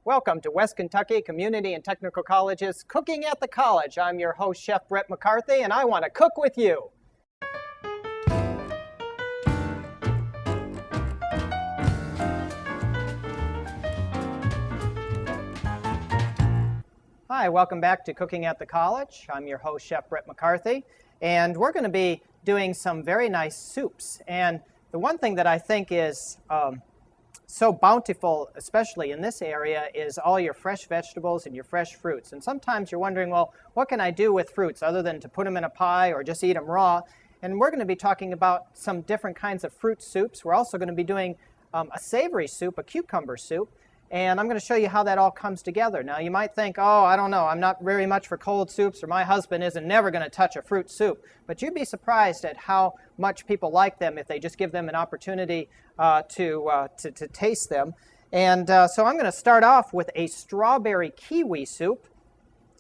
Welcome to West Kentucky Community and Technical College's Cooking at the College. I'm your host, Chef Brett McCarthy, and I want to cook with you. Hi, welcome back to Cooking at the College. I'm your host, Chef Brett McCarthy, and we're going to be doing some very nice soups. And the one thing that I think is so bountiful, especially in this area, is all your fresh vegetables and your fresh fruits. And sometimes you're wondering, well, what can I do with fruits other than to put them in a pie or just eat them raw? And we're going to be talking about some different kinds of fruit soups. We're also going to be doing a savory soup, a cucumber soup. And I'm going to show you how that all comes together. Now, you might think, oh, I don't know, I'm not very much for cold soups, or my husband isn't never going to touch a fruit soup. But you'd be surprised at how much people like them if they just give them an opportunity to taste them. And so I'm going to start off with a strawberry-kiwi soup.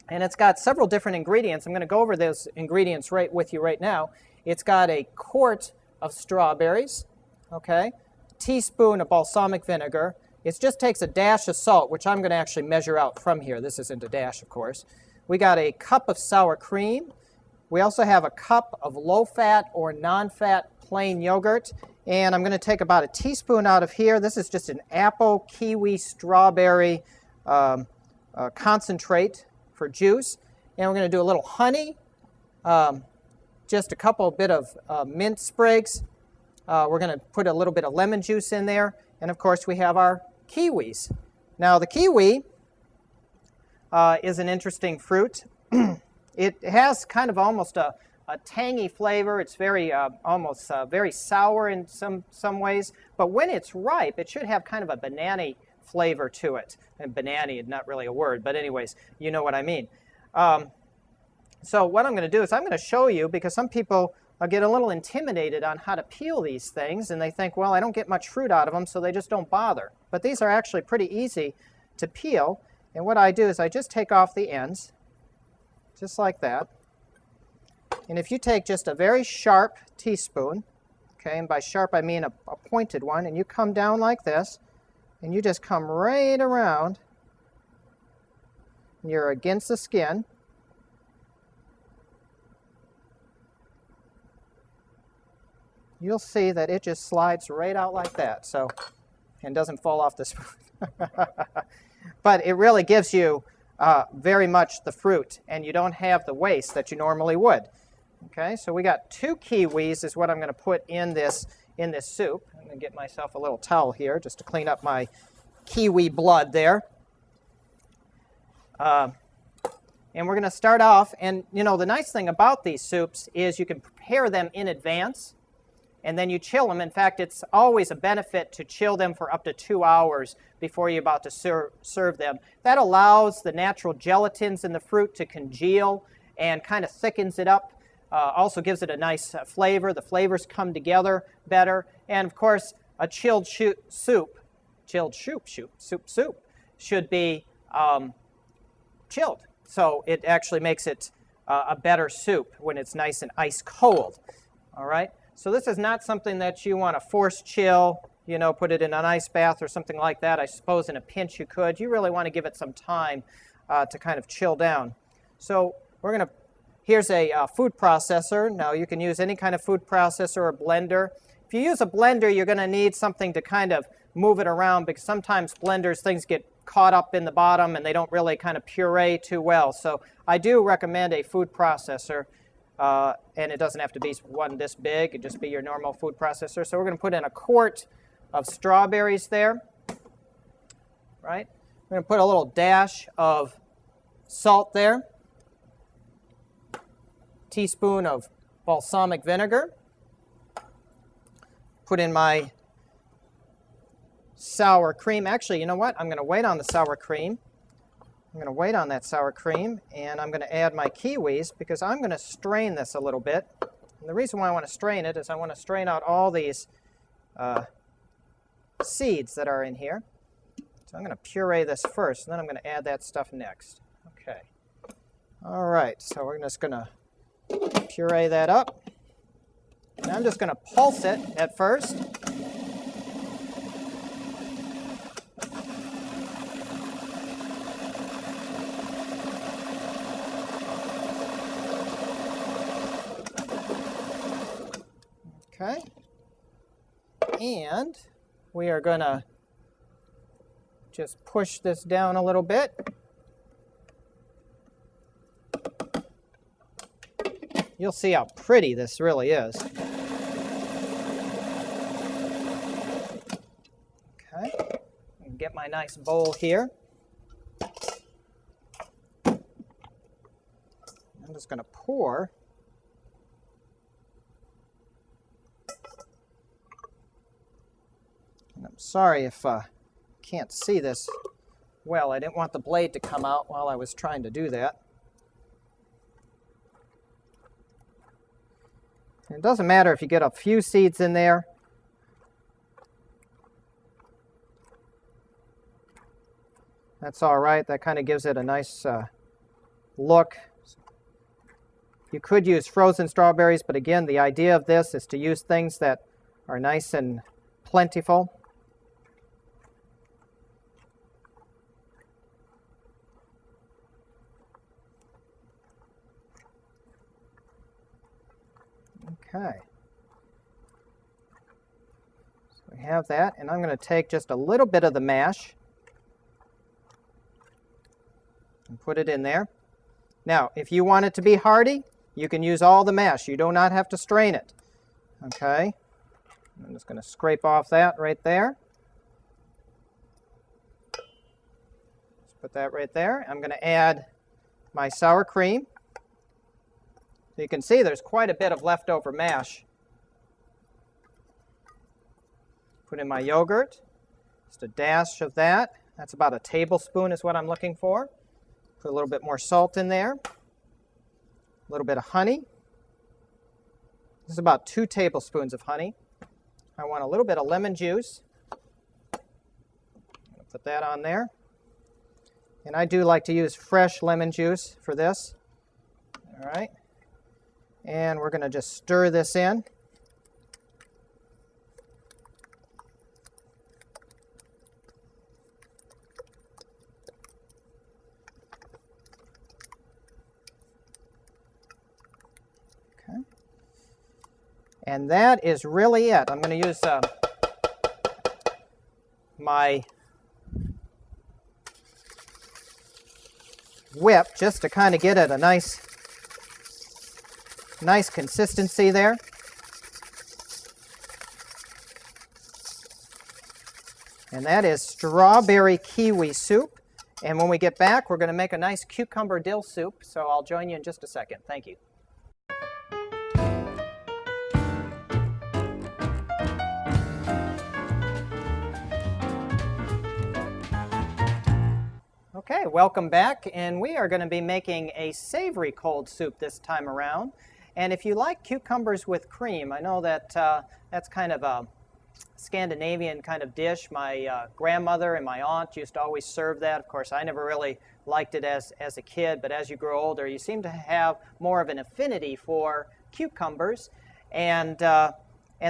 And it's got several different ingredients. I'm going to go over those ingredients with you right now. It's got a quart of strawberries, okay, a teaspoon of balsamic vinegar. It just takes a dash of salt, which I'm going to actually measure out from here. This isn't a dash, of course. We got a cup of sour cream. We also have a cup of low-fat or non-fat plain yogurt. And I'm going to take about a teaspoon out of here. This is just an apple, kiwi, strawberry concentrate for juice. And we're going to do a little honey, just a bit of mint sprigs. We're going to put a little bit of lemon juice in there. And, of course, we have our kiwis. Now, the kiwi is an interesting fruit. It has kind of almost a tangy flavor. It's very very sour in some ways. But when it's ripe, it should have kind of a banana-y flavor to it. And banana is not really a word, but anyways, you know what I mean. So what I'm going to do is I'm going to show you, because some people get a little intimidated on how to peel these things, and they think, well, I don't get much fruit out of them, so they just don't bother. But these are actually pretty easy to peel, and what I do is I just take off the ends, just like that. And if you take just a very sharp teaspoon, okay, and by sharp I mean a pointed one, and you come down like this, and you just come right around, and you're against the skin. You'll see that it just slides right out like that, so, and doesn't fall off the spoon. But it really gives you very much the fruit, and you don't have the waste that you normally would. Okay, so we got 2 kiwis is what I'm going to put in this soup. I'm going to get myself a little towel here just to clean up my kiwi blood there. And we're going to start off, and you know, the nice thing about these soups is you can prepare them in advance, and then you chill them. In fact, it's always a benefit to chill them for up to 2 hours before you're about to serve them. That allows the natural gelatins in the fruit to congeal and kind of thickens it up. Also gives it a nice flavor. The flavors come together better. And of course, a chilled soup should be chilled. So it actually makes it a better soup when it's nice and ice cold. All right. So this is not something that you want to force chill, you know, put it in an ice bath or something like that. I suppose in a pinch you could. You really want to give it some time to kind of chill down. So here's a food processor. Now you can use any kind of food processor or blender. If you use a blender, you're going to need something to kind of move it around, because sometimes blenders, things get caught up in the bottom and they don't really kind of puree too well. So I do recommend a food processor. And it doesn't have to be one this big. It could just be your normal food processor. So we're going to put in a quart of strawberries there, right? We're going to put a little dash of salt there, teaspoon of balsamic vinegar, put in my sour cream. Actually, you know what? I'm going to wait on the sour cream. I'm going to wait on that sour cream, and I'm going to add my kiwis, because I'm going to strain this a little bit. And the reason why I want to strain it is I want to strain out all these seeds that are in here. So I'm going to puree this first, and then I'm going to add that stuff next. Okay. All right, so we're just going to puree that up. And I'm just going to pulse it at first. And we are going to just push this down a little bit. You'll see how pretty this really is. Okay, get my nice bowl here. I'm just going to pour. And I'm sorry if can't see this well. I didn't want the blade to come out while I was trying to do that. It doesn't matter if you get a few seeds in there. That's all right. That kind of gives it a nice look. You could use frozen strawberries, but again, the idea of this is to use things that are nice and plentiful. Okay, so we have that, and I'm going to take just a little bit of the mash and put it in there. Now, if you want it to be hearty, you can use all the mash. You do not have to strain it. Okay, I'm just going to scrape off that right there. Just put that right there. I'm going to add my sour cream. So you can see there's quite a bit of leftover mash. Put in my yogurt, just a dash of that. That's about a tablespoon is what I'm looking for. Put a little bit more salt in there. A little bit of honey. This is about 2 tablespoons of honey. I want a little bit of lemon juice. Put that on there. And I do like to use fresh lemon juice for this. All right. And we're going to just stir this in. Okay. And that is really it. I'm going to use my whip just to kind of get it a nice consistency there. And that is strawberry kiwi soup. And when we get back, we're going to make a nice cucumber dill soup. So I'll join you in just a second. Thank you. Okay, welcome back. And we are going to be making a savory cold soup this time around. And if you like cucumbers with cream, I know that that's kind of a Scandinavian kind of dish. My grandmother and my aunt used to always serve that. Of course, I never really liked it as a kid, but as you grow older, you seem to have more of an affinity for cucumbers. And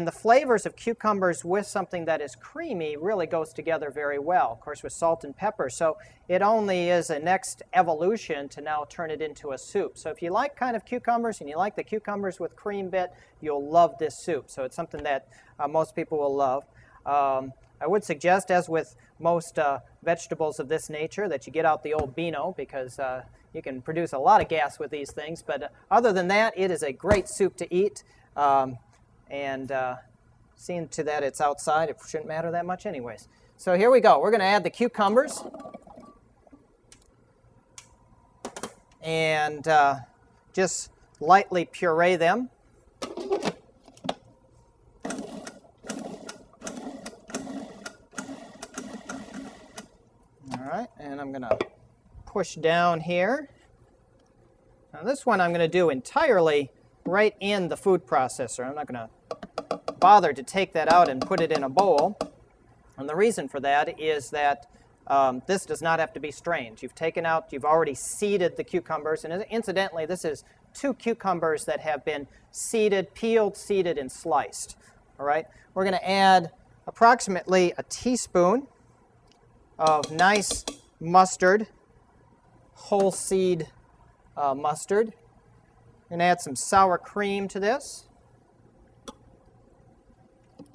the flavors of cucumbers with something that is creamy really goes together very well, of course, with salt and pepper. So it only is a next evolution to now turn it into a soup. So if you like kind of cucumbers and you like the cucumbers with cream bit, you'll love this soup. So it's something that most people will love. I would suggest, as with most vegetables of this nature, that you get out the old Beano because you can produce a lot of gas with these things. But other than that, it is a great soup to eat. And seeing to that it's outside, it shouldn't matter that much anyways. So here we go. We're going to add the cucumbers. And just lightly puree them. All right, and I'm going to push down here. Now this one I'm going to do entirely right in the food processor. I'm not going to bother to take that out and put it in a bowl. And the reason for that is that this does not have to be strained. You've already seeded the cucumbers. And incidentally, this is 2 cucumbers that have been seeded, peeled, seeded, and sliced. All right. We're going to add approximately a teaspoon of nice mustard, whole seed mustard. We're going to add some sour cream to this.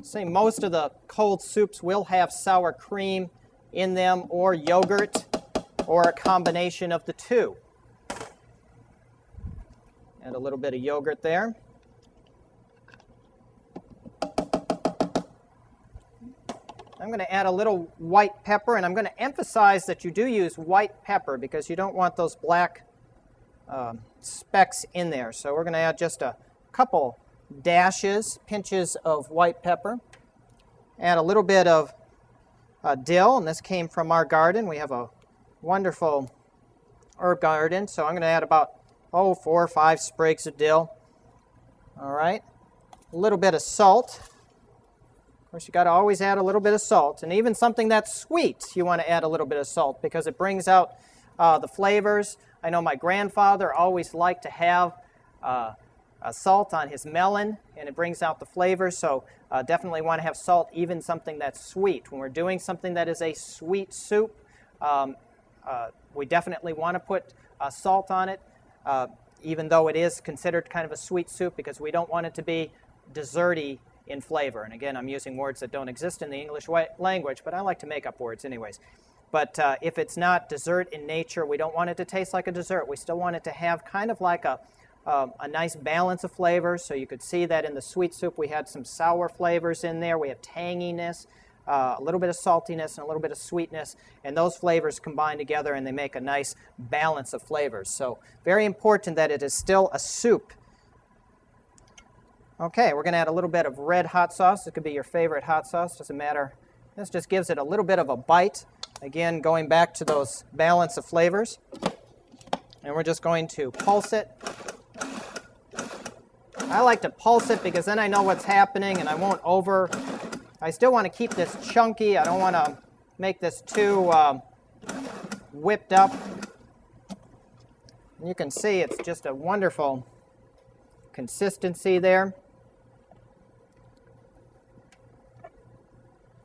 See, most of the cold soups will have sour cream in them or yogurt or a combination of the two. Add a little bit of yogurt there. I'm going to add a little white pepper, and I'm going to emphasize that you do use white pepper because you don't want those black specks in there. So we're going to add just a couple dashes, pinches of white pepper. Add a little bit of dill, and this came from our garden. We have a wonderful herb garden, so I'm going to add about 4 or 5 sprigs of dill. All right, a little bit of salt. Of course, you got to always add a little bit of salt, and even something that's sweet, you want to add a little bit of salt because it brings out the flavors. I know my grandfather always liked to have salt on his melon, and it brings out the flavors. So definitely want to have salt, even something that's sweet. When we're doing something that is a sweet soup, we definitely want to put salt on it, even though it is considered kind of a sweet soup, because we don't want it to be desserty in flavor. And again, I'm using words that don't exist in the English language, but I like to make up words anyways. But if it's not dessert in nature, we don't want it to taste like a dessert. We still want it to have kind of like a nice balance of flavors. So you could see that in the sweet soup we had some sour flavors in there. We have tanginess, a little bit of saltiness, and a little bit of sweetness. And those flavors combine together and they make a nice balance of flavors. So very important that it is still a soup. Okay, we're going to add a little bit of red hot sauce. It could be your favorite hot sauce, doesn't matter. This just gives it a little bit of a bite. Again, going back to those balance of flavors. And we're just going to pulse it. I like to pulse it because then I know what's happening and I won't I still want to keep this chunky. I don't want to make this too whipped up. And you can see it's just a wonderful consistency there.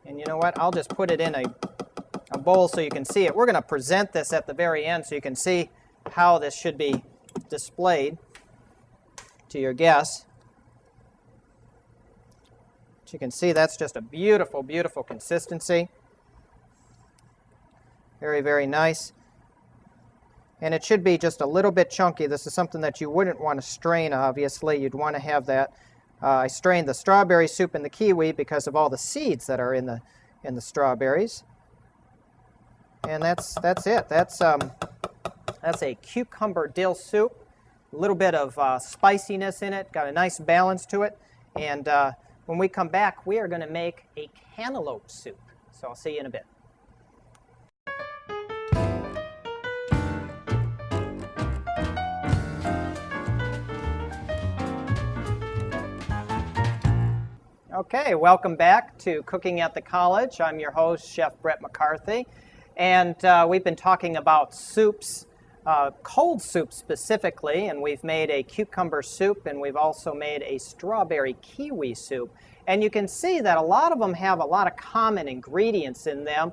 And you know what? I'll just put it in a bowl so you can see it. We're going to present this at the very end so you can see how this should be displayed to your guests. As you can see, that's just a beautiful, beautiful consistency. Very, very nice. And it should be just a little bit chunky. This is something that you wouldn't want to strain, obviously. You'd want to have that. I strained the strawberry soup and the kiwi because of all the seeds that are in the strawberries. And that's it. That's a cucumber dill soup. A little bit of spiciness in it. Got a nice balance to it. And when we come back, we are going to make a cantaloupe soup. So I'll see you in a bit. Okay, welcome back to Cooking at the College. I'm your host, Chef Brett McCarthy, and we've been talking about soups, cold soup specifically, and we've made a cucumber soup, and we've also made a strawberry-kiwi soup. And you can see that a lot of them have a lot of common ingredients in them.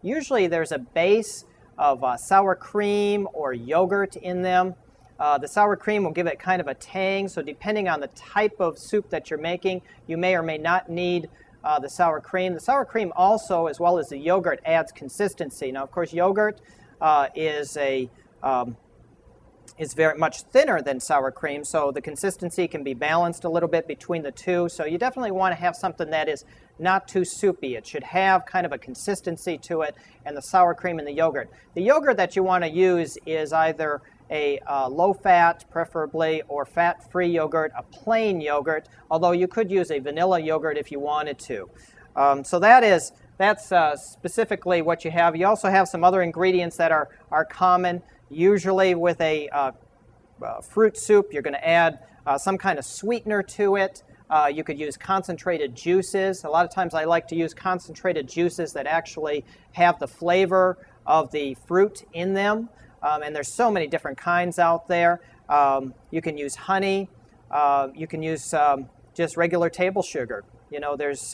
Usually there's a base of sour cream or yogurt in them. The sour cream will give it kind of a tang, so depending on the type of soup that you're making, you may or may not need the sour cream. The sour cream also, as well as the yogurt, adds consistency. Now, of course, yogurt is very much thinner than sour cream, so the consistency can be balanced a little bit between the two. So you definitely want to have something that is not too soupy. It should have kind of a consistency to it, and the sour cream and the yogurt. The yogurt that you want to use is either a low-fat, preferably, or fat-free yogurt, a plain yogurt, although you could use a vanilla yogurt if you wanted to. So that's specifically what you have. You also have some other ingredients that are common. Usually with a fruit soup, you're going to add some kind of sweetener to it. You could use concentrated juices. A lot of times I like to use concentrated juices that actually have the flavor of the fruit in them. And there's so many different kinds out there. You can use honey. You can use just regular table sugar. You know, there's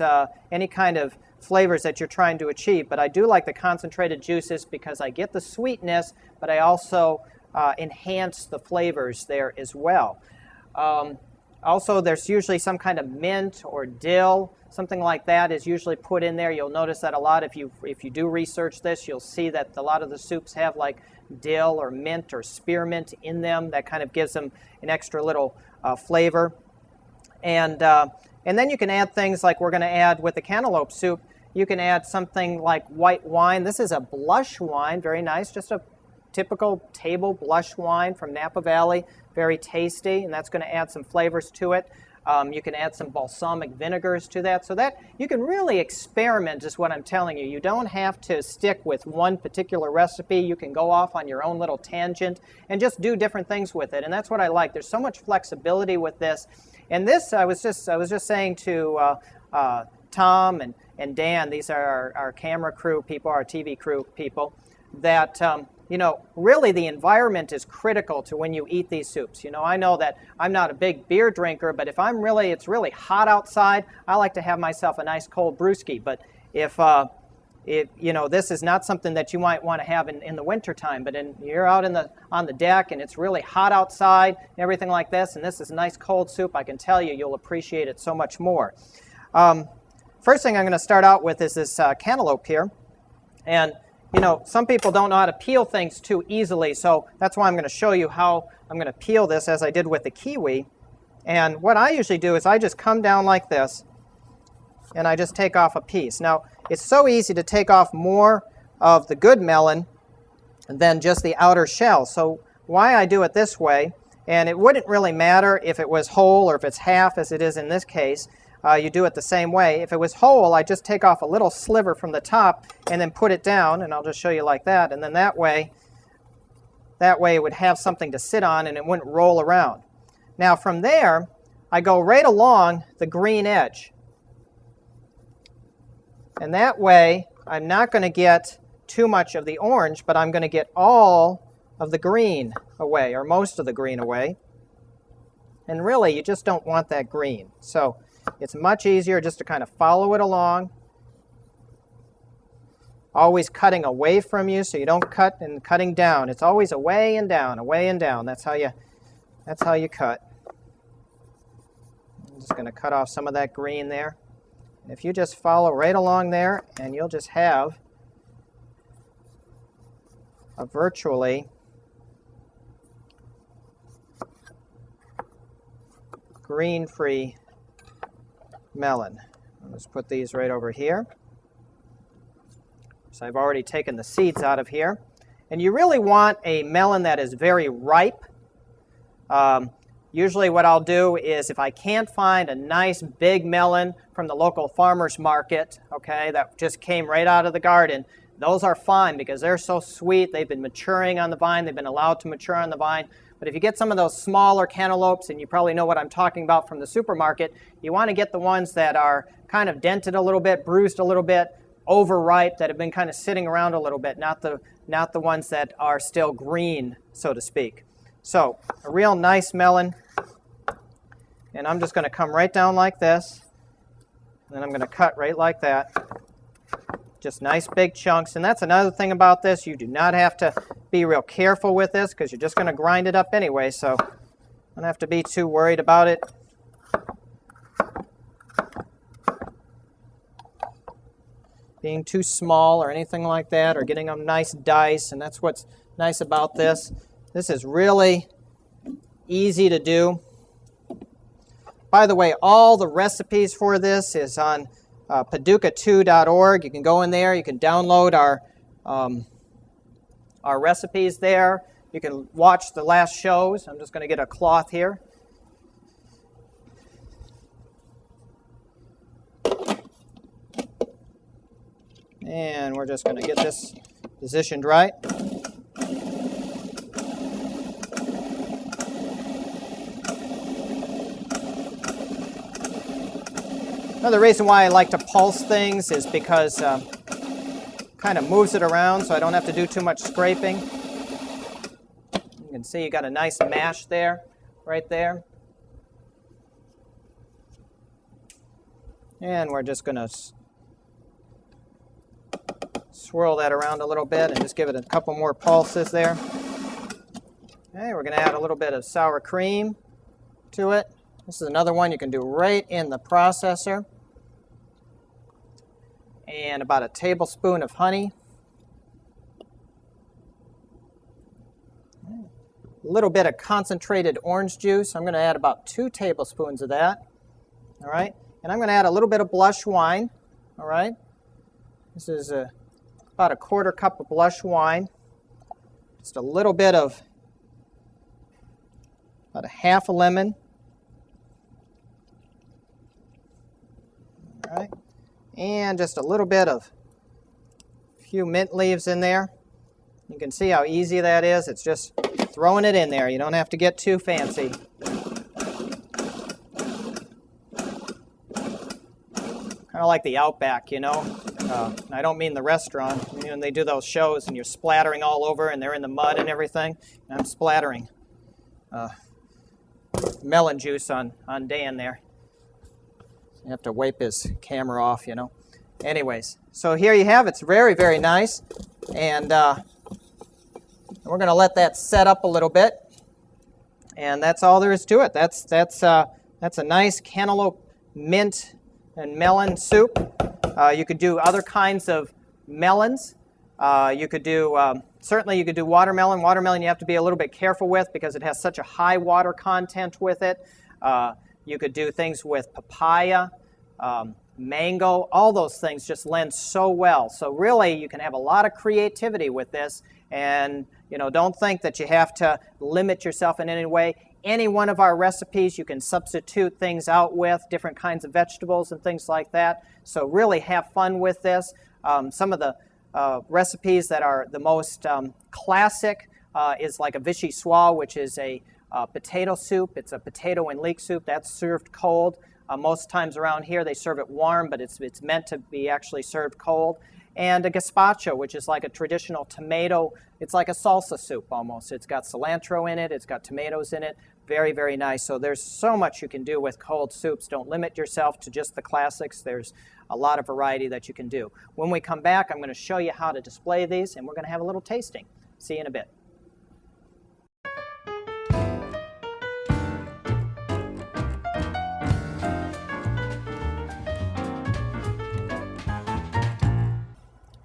any kind of flavors that you're trying to achieve. But I do like the concentrated juices because I get the sweetness, but I also enhance the flavors there as well. Also, there's usually some kind of mint or dill, something like that is usually put in there. You'll notice that a lot if you do research this, you'll see that a lot of the soups have like dill or mint or spearmint in them. That kind of gives them an extra little flavor. And then you can add things like we're going to add with the cantaloupe soup. You can add something like white wine. This is a blush wine, very nice, just a typical table blush wine from Napa Valley, very tasty, and that's going to add some flavors to it. You can add some balsamic vinegars to that, so that you can really experiment is what I'm telling you. You don't have to stick with one particular recipe. You can go off on your own little tangent and just do different things with it, and that's what I like. There's so much flexibility with this. And this, I was just saying to Tom and Dan, these are our camera crew people, our TV crew people, that really the environment is critical to when you eat these soups. I know that I'm not a big beer drinker, but if it's really hot outside, I like to have myself a nice cold brewski. But if this is not something that you might want to have in the wintertime, but you're out on the deck and it's really hot outside and everything like this, and this is a nice cold soup, I can tell you, you'll appreciate it so much more. First thing I'm going to start out with is this cantaloupe here. And some people don't know how to peel things too easily, so that's why I'm going to show you how I'm going to peel this as I did with the kiwi. And what I usually do is I just come down like this, and I just take off a piece. Now, it's so easy to take off more of the good melon than just the outer shell. So why I do it this way, and it wouldn't really matter if it was whole or if it's half as it is in this case, you do it the same way. If it was whole, I just take off a little sliver from the top and then put it down, and I'll just show you like that. And then that way it would have something to sit on and it wouldn't roll around. Now from there, I go right along the green edge. And that way, I'm not going to get too much of the orange, but I'm going to get all of the green away, or most of the green away. And really, you just don't want that green. So it's much easier just to kind of follow it along, always cutting away from you so you don't cut and cutting down. It's always away and down, away and down. That's how you cut. I'm just going to cut off some of that green there. And if you just follow right along there, and you'll just have a virtually green-free melon. I'll just put these right over here. So I've already taken the seeds out of here. And you really want a melon that is very ripe. Usually what I'll do is if I can't find a nice big melon from the local farmer's market, okay, that just came right out of the garden, those are fine because they're so sweet. They've been maturing on the vine. They've been allowed to mature on the vine. But if you get some of those smaller cantaloupes, and you probably know what I'm talking about from the supermarket, you want to get the ones that are kind of dented a little bit, bruised a little bit, overripe, that have been kind of sitting around a little bit, not the ones that are still green, so to speak. So a real nice melon. And I'm just going to come right down like this. And then I'm going to cut right like that. Just nice big chunks. And that's another thing about this. You do not have to be real careful with this because you're just going to grind it up anyway. So don't have to be too worried about it. Being too small or anything like that, or getting them nice dice. And that's what's nice about this. This is really easy to do. By the way, all the recipes for this is on Paducah2.org. You can go in there. You can download our recipes there. You can watch the last shows. I'm just going to get a cloth here. And we're just going to get this positioned right. Another reason why I like to pulse things is because kind of moves it around so I don't have to do too much scraping. You can see you got a nice mash there, right there. And we're just going to swirl that around a little bit and just give it a couple more pulses there. Okay, we're going to add a little bit of sour cream to it. This is another one you can do right in the processor. and about a tablespoon of honey. A little bit of concentrated orange juice. I'm going to add about 2 tablespoons of that. All right, and I'm going to add a little bit of blush wine. All right, this is about a 1/4 cup of blush wine. Just a little bit of, about a 1/2 lemon. All right, and just a little bit of a few mint leaves in there. You can see how easy that is. It's just throwing it in there. You don't have to get too fancy. Kind of like the Outback, you know. I don't mean the restaurant. You know, when they do those shows and you're splattering all over and they're in the mud and everything. And I'm splattering melon juice on Dan there. You have to wipe his camera off, you know. Anyways, so here you have it. It's very, very nice. And we're going to let that set up a little bit. And that's all there is to it. That's a nice cantaloupe mint and melon soup. You could do other kinds of melons. You could do, certainly you could do watermelon. Watermelon you have to be a little bit careful with because it has such a high water content with it. You could do things with papaya, mango. All those things just lend so well. So really you can have a lot of creativity with this. And, you know, don't think that you have to limit yourself in any way. Any one of our recipes you can substitute things out with, different kinds of vegetables and things like that. So really have fun with this. Some of the recipes that are the most classic is like a vichyssoise, which is a potato soup. It's a potato and leek soup that's served cold. Most times around here they serve it warm, but it's meant to be actually served cold. And a gazpacho, which is like a traditional tomato. It's like a salsa soup almost. It's got cilantro in it. It's got tomatoes in it. Very, very nice. So there's so much you can do with cold soups. Don't limit yourself to just the classics. There's a lot of variety that you can do. When we come back, I'm going to show you how to display these, and we're going to have a little tasting. See you in a bit.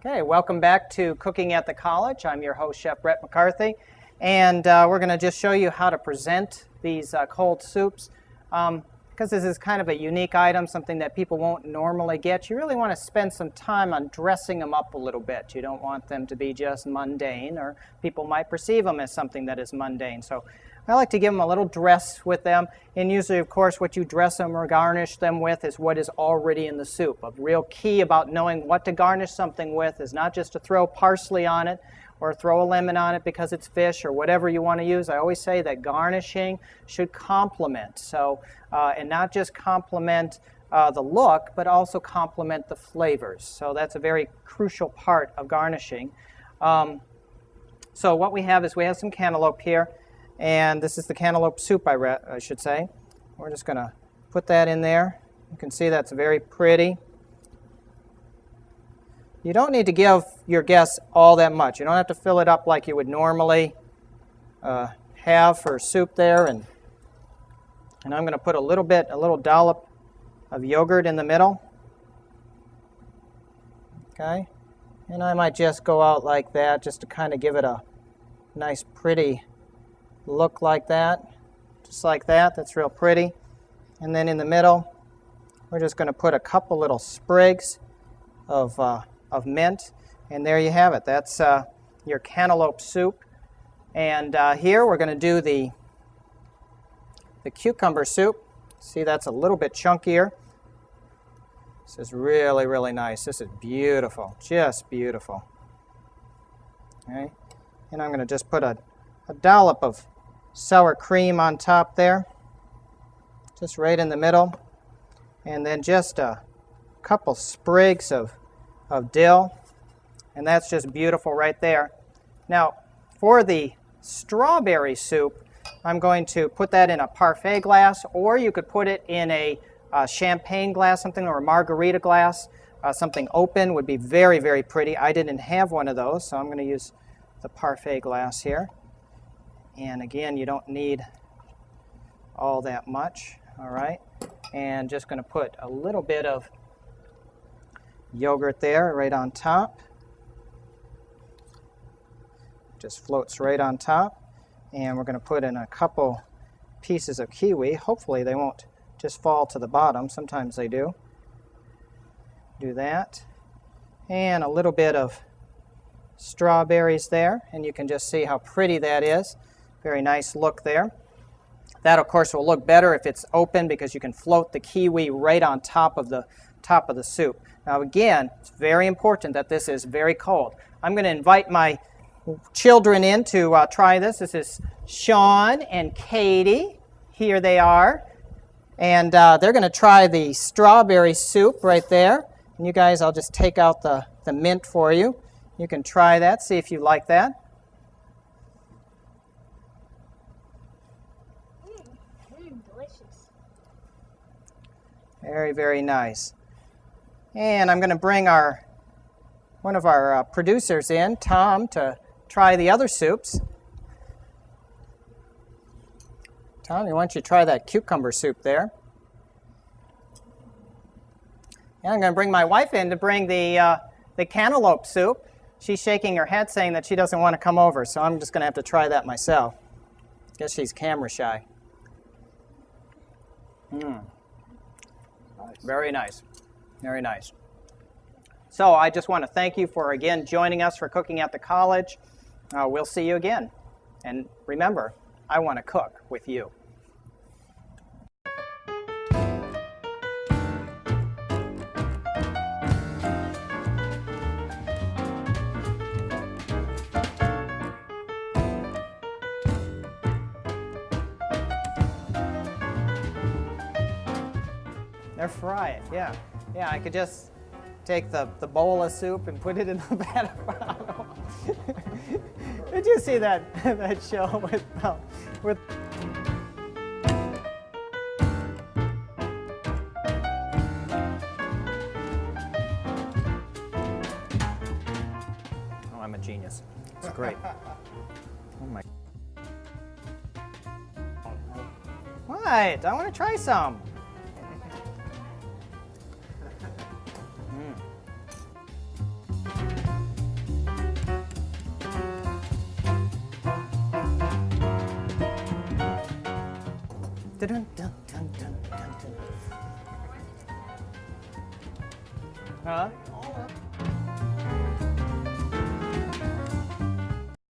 Okay, welcome back to Cooking at the College. I'm your host, Chef Brett McCarthy, and we're going to just show you how to present these cold soups. Because this is kind of a unique item, something that people won't normally get, you really want to spend some time on dressing them up a little bit. You don't want them to be just mundane, or people might perceive them as something that is mundane. So I like to give them a little dress with them, and usually, of course, what you dress them or garnish them with is what is already in the soup. A real key about knowing what to garnish something with is not just to throw parsley on it or throw a lemon on it because it's fish or whatever you want to use. I always say that garnishing should complement, and not just complement the look, but also complement the flavors. So that's a very crucial part of garnishing. So what we have is we have some cantaloupe here. And this is the cantaloupe soup, I should say. We're just going to put that in there. You can see that's very pretty. You don't need to give your guests all that much. You don't have to fill it up like you would normally have for soup there. And I'm going to put a little dollop of yogurt in the middle. Okay. And I might just go out like that just to kind of give it a nice pretty look like that, just like that. That's real pretty. And then in the middle, we're just going to put a couple little sprigs of mint, and there you have it. That's your cantaloupe soup. And here we're going to do the cucumber soup. See, that's a little bit chunkier. This is really, really nice. This is beautiful, just beautiful. Okay, and I'm going to just put a dollop of sour cream on top there, just right in the middle, and then just a couple sprigs of dill, and that's just beautiful right there. Now, for the strawberry soup, I'm going to put that in a parfait glass, or you could put it in a champagne glass, something, or a margarita glass. Something open would be very, very pretty. I didn't have one of those, so I'm going to use the parfait glass here. And again, you don't need all that much, all right? And just going to put a little bit of yogurt there right on top. Just floats right on top. And we're going to put in a couple pieces of kiwi. Hopefully they won't just fall to the bottom. Sometimes they do. Do that. And a little bit of strawberries there. And you can just see how pretty that is. Very nice look there. That, of course, will look better if it's open because you can float the kiwi right on top of the soup. Now, again, it's very important that this is very cold. I'm going to invite my children in to try this. This is Sean and Katie. Here they are. And they're going to try the strawberry soup right there. And you guys, I'll just take out the mint for you. You can try that, see if you like that. Delicious. Very, very nice. And I'm going to bring one of our producers in, Tom, to try the other soups. Tom, why don't you try that cucumber soup there? And I'm going to bring my wife in to bring the cantaloupe soup. She's shaking her head saying that she doesn't want to come over, so I'm just going to have to try that myself. Guess she's camera shy. Very nice. Very nice. So I just want to thank you for, again, joining us for Cooking at the College. We'll see you again. And remember, I want to cook with you. Or fry it, yeah. Yeah, I could just take the bowl of soup and put it in the Paducah. Did you see that show with Oh, I'm a genius. It's great. Oh my. What? I want to try some. Dun, dun, dun, dun, dun, dun. Huh?